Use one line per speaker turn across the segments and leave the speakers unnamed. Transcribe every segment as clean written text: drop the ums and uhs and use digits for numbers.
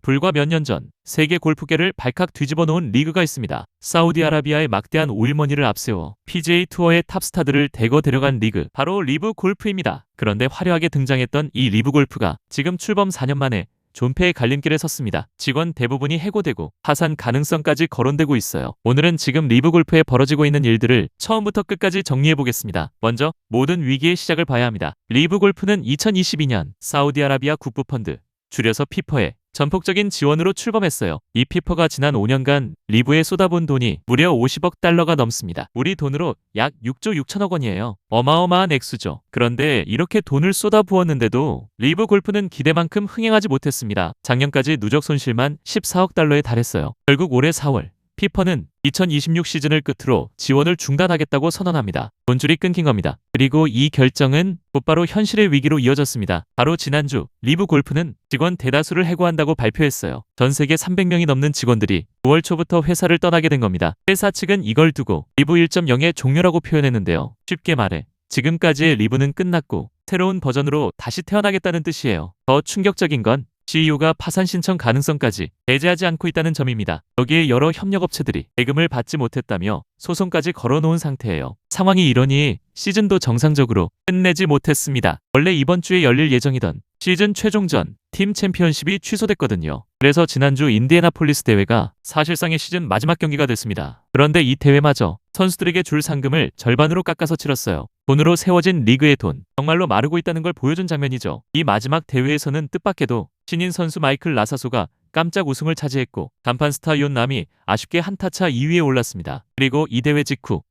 불과 몇 년 전 세계 골프계를 발칵 뒤집어 놓은 리그가 있습니다. 사우디아라비아의 막대한 오일머니를 앞세워 PGA 투어의 탑스타들을 대거 데려간 리그, 바로 리브 골프입니다. 그런데 화려하게 등장했던 이 리브 골프가 지금 출범 4년 만에 존폐의 갈림길에 섰습니다. 직원 대부분이 해고되고 파산 가능성까지 거론되고 있어요. 오늘은 지금 리브 골프에 벌어지고 있는 일들을 처음부터 끝까지 정리해보겠습니다. 먼저 모든 위기의 시작을 봐야 합니다. 리브 골프는 2022년 사우디아라비아 국부펀드, 줄여서 피퍼의 전폭적인 지원으로 출범했어요. 이 피퍼가 지난 5년간 리브에 쏟아본 돈이 무려 50억 달러가 넘습니다. 우리 돈으로 약 6조 6천억 원이에요. 어마어마한 액수죠. 그런데 이렇게 돈을 쏟아부었는데도 리브 골프는 기대만큼 흥행하지 못했습니다. 작년까지 누적 손실만 14억 달러에 달했어요. 결국 올해 4월 피퍼는 2026 시즌을 끝으로 지원을 중단하겠다고 선언합니다. 돈줄이 끊긴 겁니다. 그리고 이 결정은 곧바로 현실의 위기로 이어졌습니다. 바로 지난주 리브 골프는 직원 대다수를 해고한다고 발표했어요. 전 세계 300명이 넘는 직원들이 9월 초부터 회사를 떠나게 된 겁니다. 회사 측은 이걸 두고 리브 1.0의 종료라고 표현했는데요. 쉽게 말해 지금까지의 리브는 끝났고 새로운 버전으로 다시 태어나겠다는 뜻이에요. 더 충격적인 건 CEO가 파산 신청 가능성까지 배제하지 않고 있다는 점입니다. 여기에 여러 협력업체들이 대금을 받지 못했다며 소송까지 걸어놓은 상태예요. 상황이 이러니 시즌도 정상적으로 끝내지 못했습니다. 원래 이번 주에 열릴 예정이던 시즌 최종전 팀 챔피언십이 취소됐거든요. 그래서 지난주 인디애나폴리스 대회가 사실상의 시즌 마지막 경기가 됐습니다. 그런데 이 대회마저 선수들에게 줄 상금을 절반으로 깎아서 치렀어요. 돈으로 세워진 리그의 돈, 정말로 마르고 있다는 걸 보여준 장면이죠. 이 마지막 대회에서는 뜻밖에도 신인 선수 마이클 라사소가 깜짝 우승을 차지했고 간판 스타 욘 남이 아쉽게 한타차 2위에 올랐습니다. 그리고 이 대회 직후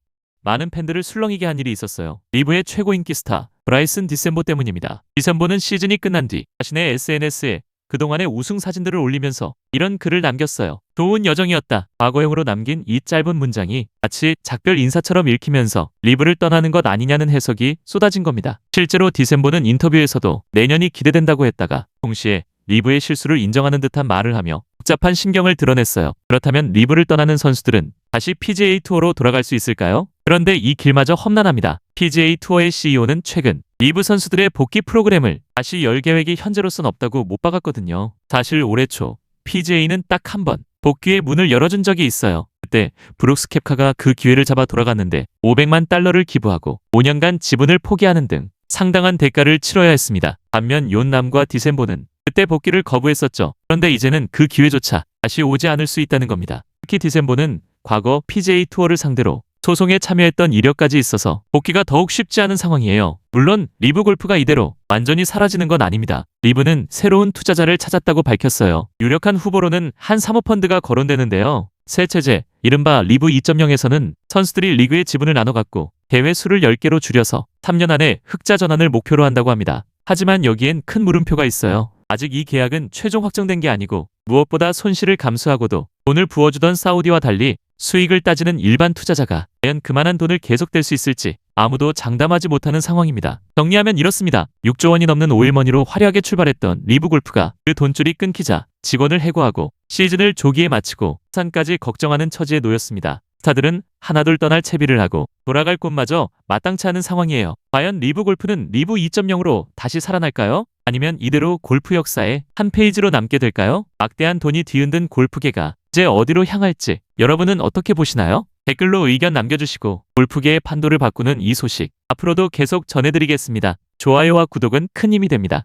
많은 팬들을 술렁이게 한 일이 있었어요. 리브의 최고 인기 스타 브라이슨 디셈보 때문입니다. 디셈보는 시즌이 끝난 뒤 자신의 SNS에 그동안의 우승 사진들을 올리면서 이런 글을 남겼어요. 좋은 여정이었다. 과거형으로 남긴 이 짧은 문장이 마치 작별 인사처럼 읽히면서 리브를 떠나는 것 아니냐는 해석이 쏟아진 겁니다. 실제로 디셈보는 인터뷰에서도 내년이 기대된다고 했다가 동시에 리브의 실수를 인정하는 듯한 말을 하며 복잡한 심경을 드러냈어요. 그렇다면 리브를 떠나는 선수들은 다시 PGA 투어로 돌아갈 수 있을까요? 그런데 이 길마저 험난합니다. PGA 투어의 CEO는 최근 리브 선수들의 복귀 프로그램을 다시 열 계획이 현재로선 없다고 못 박았거든요. 사실 올해 초 PGA는 딱 한 번 복귀의 문을 열어준 적이 있어요. 그때 브룩스 캡카가 그 기회를 잡아 돌아갔는데 500만 달러를 기부하고 5년간 지분을 포기하는 등 상당한 대가를 치러야 했습니다. 반면 욘 남과 디셈보는 그때 복귀를 거부했었죠. 그런데 이제는 그 기회조차 다시 오지 않을 수 있다는 겁니다. 특히 디셈보는 과거 PGA 투어를 상대로 소송에 참여했던 이력까지 있어서 복귀가 더욱 쉽지 않은 상황이에요. 물론 리브 골프가 이대로 완전히 사라지는 건 아닙니다. 리브는 새로운 투자자를 찾았다고 밝혔어요. 유력한 후보로는 한 사모펀드가 거론되는데요. 새 체제, 이른바 리브 2.0에서는 선수들이 리그의 지분을 나눠 갖고 대회 수를 10개로 줄여서 3년 안에 흑자 전환을 목표로 한다고 합니다. 하지만 여기엔 큰 물음표가 있어요. 아직 이 계약은 최종 확정된 게 아니고 무엇보다 손실을 감수하고도 돈을 부어주던 사우디와 달리 수익을 따지는 일반 투자자가 과연 그만한 돈을 계속 댈 수 있을지 아무도 장담하지 못하는 상황입니다. 정리하면 이렇습니다. 6조 원이 넘는 오일머니로 화려하게 출발했던 리브 골프가 그 돈줄이 끊기자 직원을 해고하고 시즌을 조기에 마치고 파산까지 걱정하는 처지에 놓였습니다. 스타들은 하나둘 떠날 채비를 하고 돌아갈 곳마저 마땅치 않은 상황이에요. 과연 리브 골프는 리브 2.0으로 다시 살아날까요? 아니면 이대로 골프 역사에 한 페이지로 남게 될까요? 막대한 돈이 뒤흔든 골프계가 이제 어디로 향할지 여러분은 어떻게 보시나요? 댓글로 의견 남겨주시고 골프계의 판도를 바꾸는 이 소식 앞으로도 계속 전해드리겠습니다. 좋아요와 구독은 큰 힘이 됩니다.